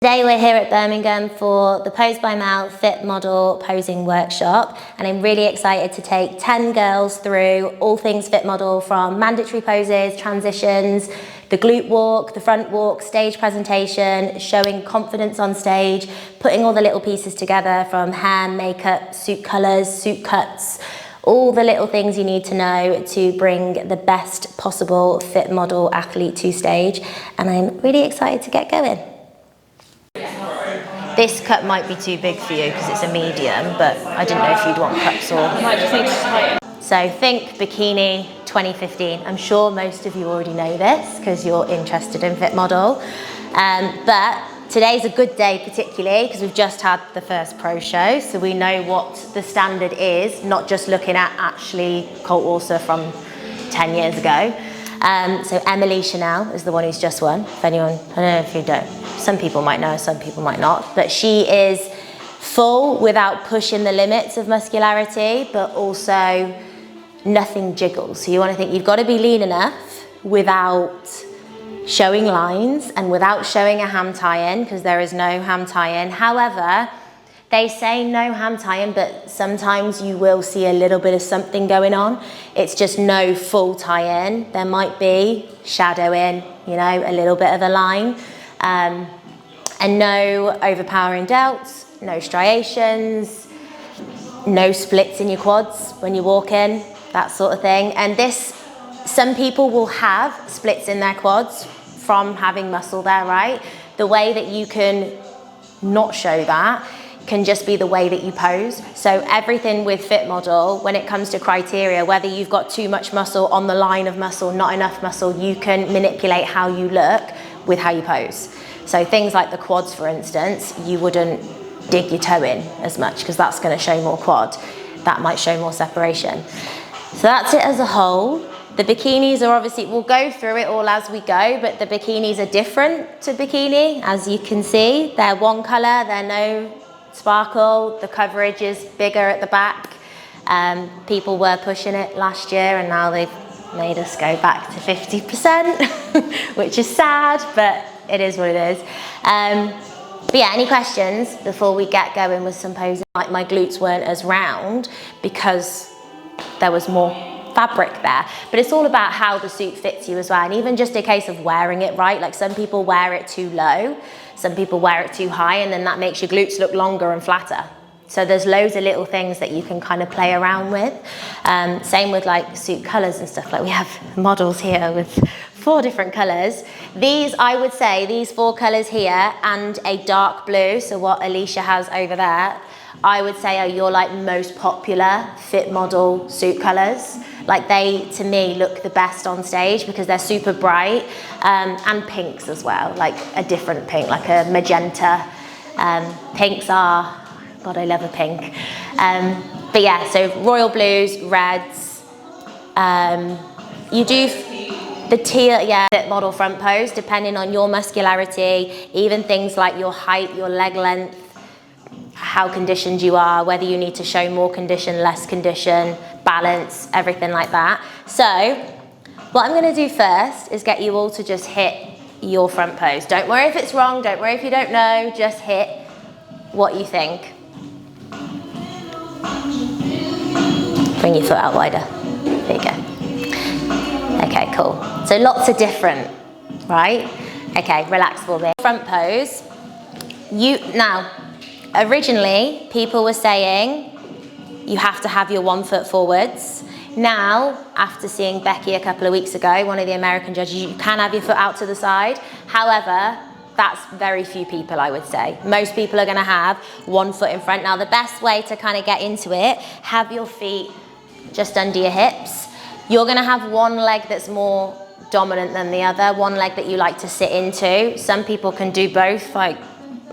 Today we're here at Birmingham for the Pose by Mel Fit Model Posing Workshop, and I'm really excited to take 10 girls through all things Fit Model, from mandatory poses, transitions, the glute walk, the front walk, stage presentation, showing confidence on stage, putting all the little pieces together from hair, makeup, suit colours, suit cuts, all the little things you need to know to bring the best possible Fit Model athlete to stage, and I'm really excited to get going. This cut might be too big for you because it's a medium, but I didn't know if you'd want cups or... I might just need to tighten. So think bikini 2015. I'm sure most of you already know this because you're interested in Fit Model. But today's a good day particularly because we've just had the first pro show, so we know what the standard is, not just looking at actually Colt Walser from 10 years ago. So Emily Chanel is the one who's just won. If anyone, I don't know if you don't. Some people might know, some people might not. But she is full without pushing the limits of muscularity, but also nothing jiggles. So you want to think you've got to be lean enough without showing lines and without showing a ham tie-in, because there is no ham tie-in. However, they say no ham tie-in, but sometimes you will see a little bit of something going on. It's just no full tie-in. There might be shadowing, you know, a little bit of a line. And no overpowering delts, no striations, no splits in your quads when you walk in, that sort of thing. And this, some people will have splits in their quads from having muscle there, right? The way that you can not show that can just be the way that you pose. So everything with Fit Model, when it comes to criteria, whether you've got too much muscle, on the line of muscle, not enough muscle, you can manipulate how you look with how you pose. So things like the quads, for instance, you wouldn't dig your toe in as much because that's going to show more quad. That might show more separation. So that's it as a whole. The bikinis are obviously, we'll go through it all as we go, but the bikinis are different to bikini, as you can see. They're one colour, they're no sparkle, the coverage is bigger at the back. People were pushing it last year and now they've made us go back to 50%, which is sad, but it is what it is. But yeah, any questions before we get going with some posing? Like, my glutes weren't as round because there was more fabric there, but it's all about how the suit fits you as well, and even just a case of wearing it right. Like, some people wear it too low, some people wear it too high, and then that makes your glutes look longer and flatter. So there's loads of little things that you can kind of play around with. Same with like suit colors and stuff. Like, we have models here with 4 different colors. These, I would say, these 4 colors here and a dark blue, so what Alicia has over there, I would say are your like most popular Fit Model suit colors. Like, they, to me, look the best on stage because they're super bright, and pinks as well, like a different pink, like a magenta. Pinks are, God, I love a pink. But yeah, so royal blues, reds. You do the teal, yeah, Fit Model front pose, depending on your muscularity, even things like your height, your leg length, how conditioned you are, whether you need to show more condition, less condition, balance, everything like that. So what I'm going to do first is get you all to just hit your front pose. Don't worry if it's wrong, don't worry if you don't know, just hit what you think. Bring your foot out wider. There you go. Okay, cool. So lots of different, right? Okay, relax for me. Front pose. Now, originally, people were saying you have to have your 1 foot forwards. Now, after seeing Becky a couple of weeks ago, one of the American judges, you can have your foot out to the side. However, that's very few people, I would say. Most people are going to have 1 foot in front. Now, the best way to kind of get into it, have your feet just under your hips. You're going to have one leg that's more dominant than the other, one leg that you like to sit into. Some people can do both, like,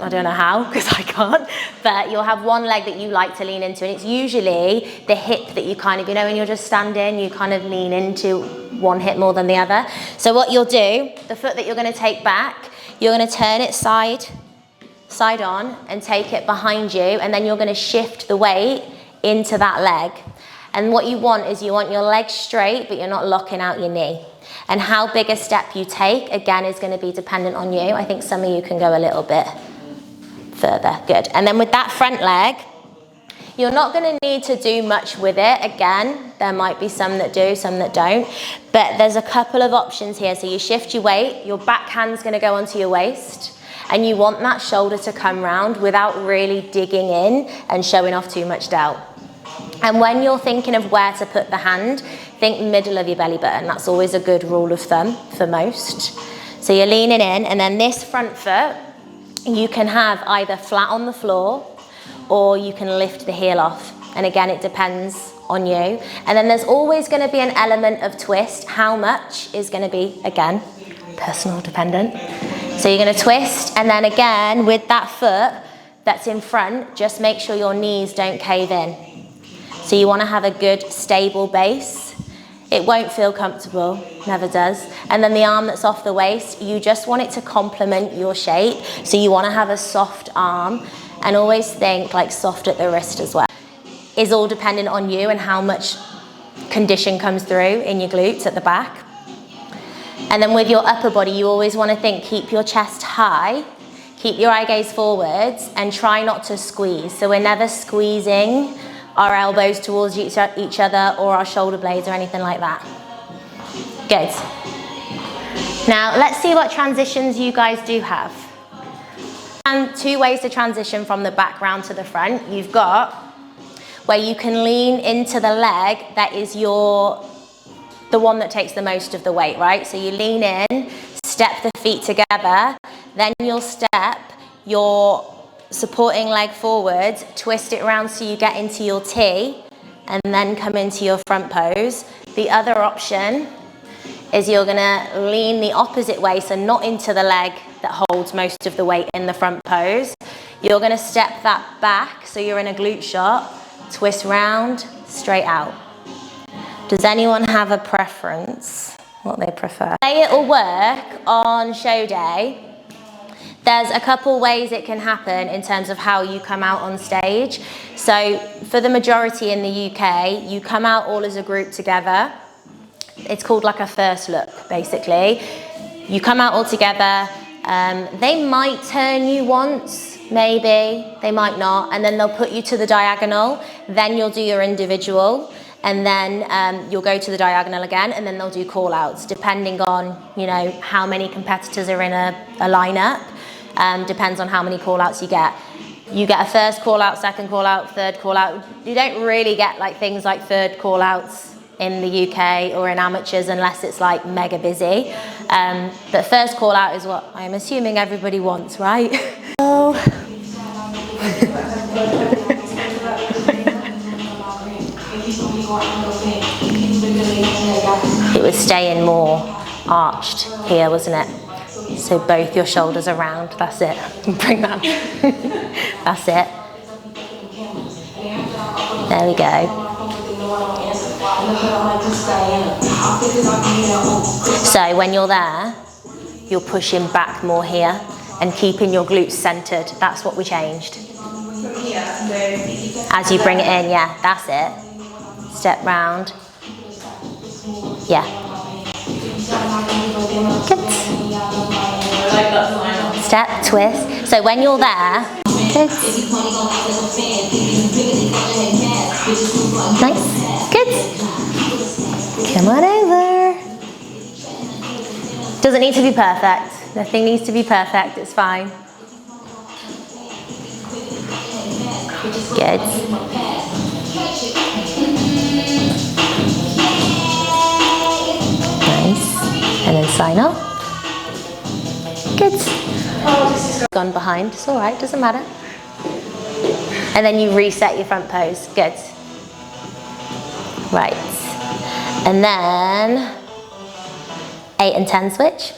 I don't know how, because I can't, but you'll have one leg that you like to lean into, and it's usually the hip that you kind of, you know, when you're just standing, you kind of lean into one hip more than the other. So what you'll do, the foot that you're going to take back, you're going to turn it side on and take it behind you, and then you're going to shift the weight into that leg. And what you want is you want your leg straight, but you're not locking out your knee. And how big a step you take, again, is going to be dependent on you. I think some of you can go a little bit further, good. And then with that front leg, you're not going to need to do much with it. Again, there might be some that do, some that don't, but there's a couple of options here. So you shift your weight, your back hand's going to go onto your waist, and you want that shoulder to come round without really digging in and showing off too much delt. And when you're thinking of where to put the hand, think middle of your belly button. That's always a good rule of thumb for most. So you're leaning in, and then this front foot, you can have either flat on the floor or you can lift the heel off. And again, it depends on you. And then there's always going to be an element of twist. How much is going to be, again, personal dependent. So you're going to twist, and then again, with that foot that's in front, just make sure your knees don't cave in. So you want to have a good, stable base. It won't feel comfortable, never does. And then the arm that's off the waist, you just want it to complement your shape. So you want to have a soft arm, and always think like soft at the wrist as well. It's all dependent on you and how much condition comes through in your glutes at the back. And then with your upper body, you always want to think, keep your chest high, keep your eye gaze forwards, and try not to squeeze. So we're never squeezing our elbows towards each other or our shoulder blades or anything like that. Good. Now let's see what transitions you guys do have. And two ways to transition from the back round to the front. You've got where you can lean into the leg that is the one that takes the most of the weight, right? So you lean in, step the feet together, then you'll step your supporting leg forwards, twist it around so you get into your T, and then come into your front pose. The other option is you're gonna lean the opposite way, so not into the leg that holds most of the weight in the front pose. You're gonna step that back, so you're in a glute shot, twist round, straight out. Does anyone have a preference, what they prefer? Say it'll work on show day. There's a couple ways it can happen in terms of how you come out on stage. So for the majority in the UK, you come out all as a group together. It's called like a first look, basically. You come out all together. They might turn you once, maybe, they might not, and then they'll put you to the diagonal. Then you'll do your individual, and then you'll go to the diagonal again, and then they'll do call outs, depending on, you know, how many competitors are in a lineup. Depends on how many call outs you get. You get a first call out, second call out, third call out. You don't really get like things like third call outs in the UK or in amateurs unless it's like mega busy. But first call out is what I'm assuming everybody wants, right? Oh. It was staying more arched here, wasn't it? So both your shoulders are round, that's it. Bring that. That's it. There we go. So when you're there, you're pushing back more here and keeping your glutes centered. That's what we changed. As you bring it in, yeah, that's it. Step round. Yeah. Good. Step, twist. So when you're there, good. Nice. Good. Come on over. Doesn't need to be perfect. Nothing needs to be perfect. It's fine. Good. Nice. And then sign off. Good. Gone behind. It's all right. Doesn't matter. And then you reset your front pose. Good. Right. And then 8 and 10 switch.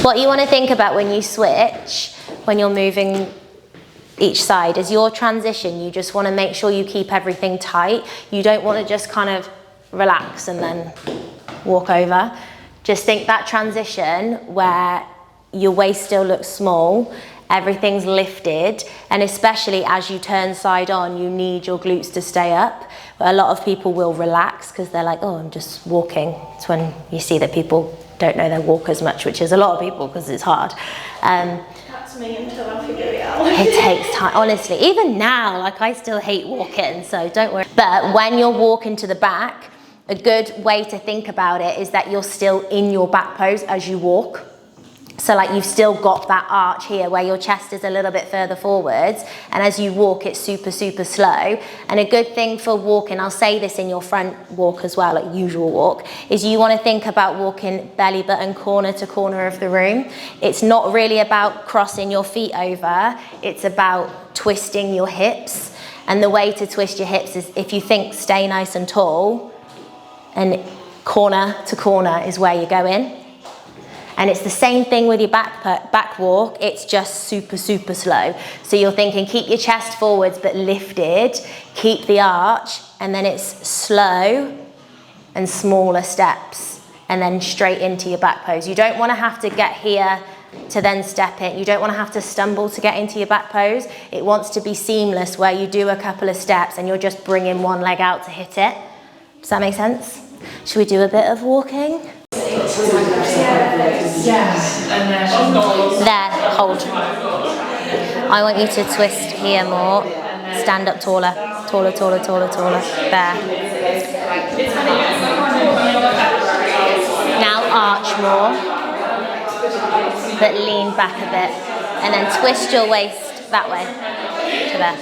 What you want to think about when you switch, when you're moving each side, is your transition. You just want to make sure you keep everything tight. You don't want to just kind of relax and then walk over. Just think that transition where your waist still looks small, everything's lifted, and especially as you turn side on, you need your glutes to stay up. But a lot of people will relax because they're like, oh, I'm just walking. It's when you see that people don't know their walk as much, which is a lot of people because it's hard. to me until I figure it out. It takes time, honestly. Even now, like I still hate walking, so don't worry. But when you're walking to the back, a good way to think about it is that you're still in your back pose as you walk. So like you've still got that arch here where your chest is a little bit further forwards, and as you walk it's super, super slow. And a good thing for walking, I'll say this in your front walk as well, like usual walk, is you want to think about walking belly button corner to corner of the room. It's not really about crossing your feet over, it's about twisting your hips. And the way to twist your hips is, if you think stay nice and tall, and corner to corner is where you're going. And it's the same thing with your back walk, it's just super, super slow. So you're thinking keep your chest forwards but lifted, keep the arch, and then it's slow and smaller steps, and then straight into your back pose. You don't want to have to get here to then step in. You don't want to have to stumble to get into your back pose. It wants to be seamless where you do a couple of steps and you're just bringing one leg out to hit it. Does that make sense? Should we do a bit of walking? There, hold. I want you to twist here more. Stand up taller. Taller, taller, taller, taller. There. Now arch more, but lean back a bit. And then twist your waist that way to there.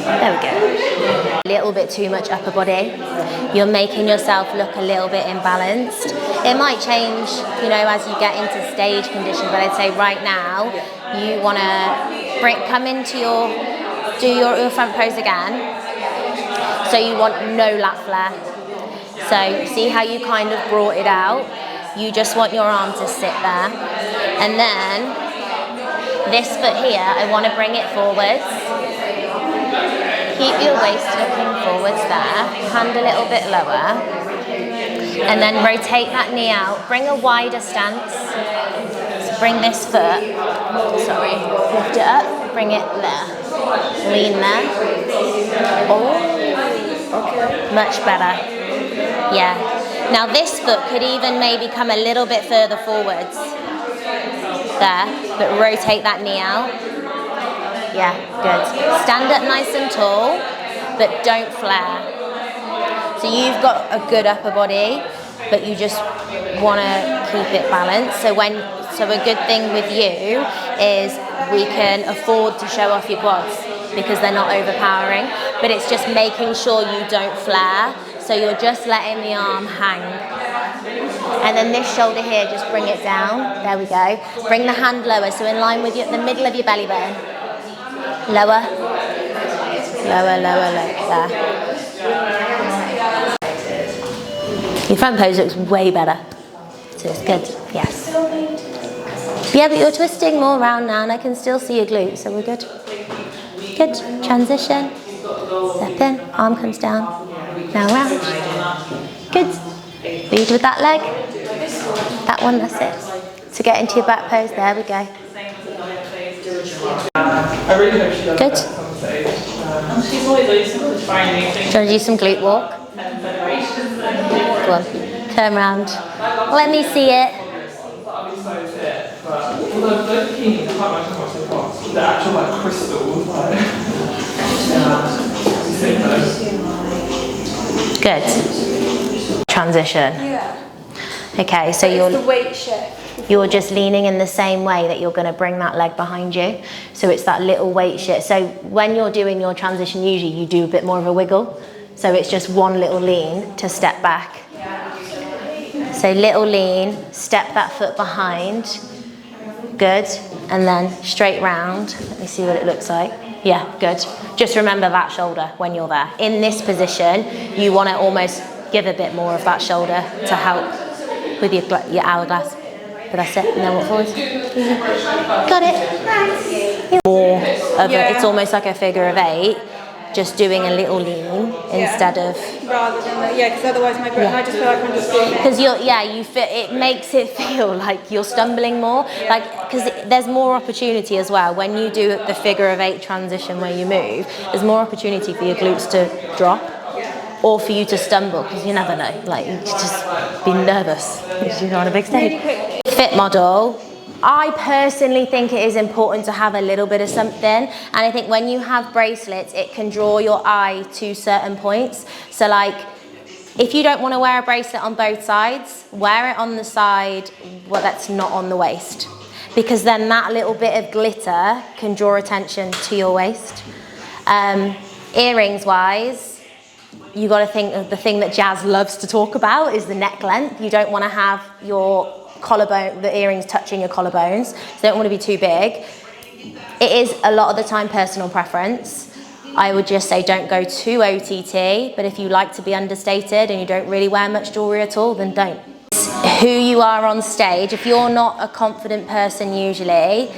There we go. A little bit too much upper body. You're making yourself look a little bit imbalanced. It might change, you know, as you get into stage condition, but I'd say right now you want to come into do your front pose again. So you want no lat flare. So see how you kind of brought it out? You just want your arm to sit there. And then this foot here, I want to bring it forwards. Keep your waist looking forwards there. Hand a little bit lower. And then rotate that knee out. Bring a wider stance. So bring this foot, lift it up, bring it there. Lean there. Oh, much better. Yeah. Now this foot could even maybe come a little bit further forwards. There, but rotate that knee out. Yeah, good. Stand up nice and tall, but don't flare. So you've got a good upper body, but you just want to keep it balanced. So a good thing with you is we can afford to show off your quads because they're not overpowering, but it's just making sure you don't flare. So you're just letting the arm hang. And then this shoulder here, just bring it down. There we go. Bring the hand lower, so in line with the middle of your belly button. Lower. Lower, lower, lower. There. Your front pose looks way better. So it's good. Yes. Yeah, but you're twisting more round now, and I can still see your glutes, so we're good. Good. Transition. Step in. Arm comes down. Now round. Good. Lead with that leg. That one, that's it. To get into your back pose, there we go. Good. She's always open to trying new things. Do you want to do some glute walk? Go on. Turn round. Let me see it. The actual like crystals, Good. Transition. Yeah. Okay, so It's the weight shift. you're just leaning in the same way that you're going to bring that leg behind you. So it's that little weight shift. So when you're doing your transition, usually you do a bit more of a wiggle. So it's just one little lean to step back. So little lean, step that foot behind. Good. And then straight round. Let me see what it looks like. Yeah, good. Just remember that shoulder when you're there. In this position, you want to almost give a bit more of that shoulder to help with your hourglass. But that's it. And then walk forward. Got it. More of it's almost like a figure of 8, just doing a little lean instead of. Rather than because otherwise I just feel like I'm just doing it. Because it makes it feel like you're stumbling more. Like, because there's more opportunity as well when you do the figure of 8 transition where you move. There's more opportunity for your glutes to drop. or for you to stumble, because you never know. Like, you just be nervous because you're on a big stage. Fit model. I personally think it is important to have a little bit of something, and I think when you have bracelets, it can draw your eye to certain points. So like, if you don't want to wear a bracelet on both sides, wear it on the side that's not on the waist, because then that little bit of glitter can draw attention to your waist. Earrings wise, you got to think of the thing that Jazz loves to talk about is the neck length. You don't want to have your collarbone, the earrings touching your collarbones, so they don't want to be too big. It is a lot of the time personal preference. I would just say don't go too OTT, but if you like to be understated and you don't really wear much jewelry at all, then don't. Who you are on stage. If you're not a confident person usually,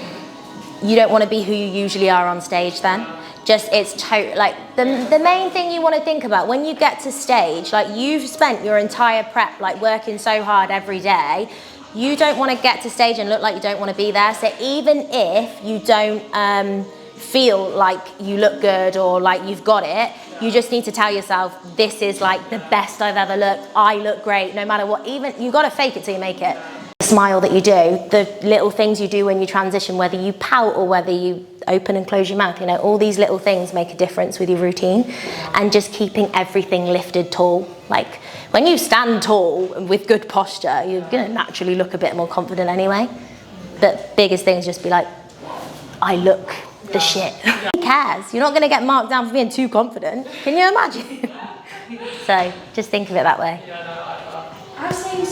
you don't want to be who you usually are on stage then. Just, it's like the main thing you want to think about when you get to stage, like you've spent your entire prep like working so hard every day, you don't want to get to stage and look like you don't want to be there. So even if you don't feel like you look good or like you've got it, you just need to tell yourself, this is like the best I've ever looked. I look great no matter what. Even you got to fake it till you make it. The smile that you do, the little things you do when you transition, whether you pout or whether you open and close your mouth, you know, all these little things make a difference with your routine, and just keeping everything lifted tall. Like when you stand tall and with good posture, you're gonna naturally look a bit more confident anyway. The biggest thing is just be like, I look the shit. Who cares? You're not gonna get marked down for being too confident. Can you imagine? So just think of it that way. I've seen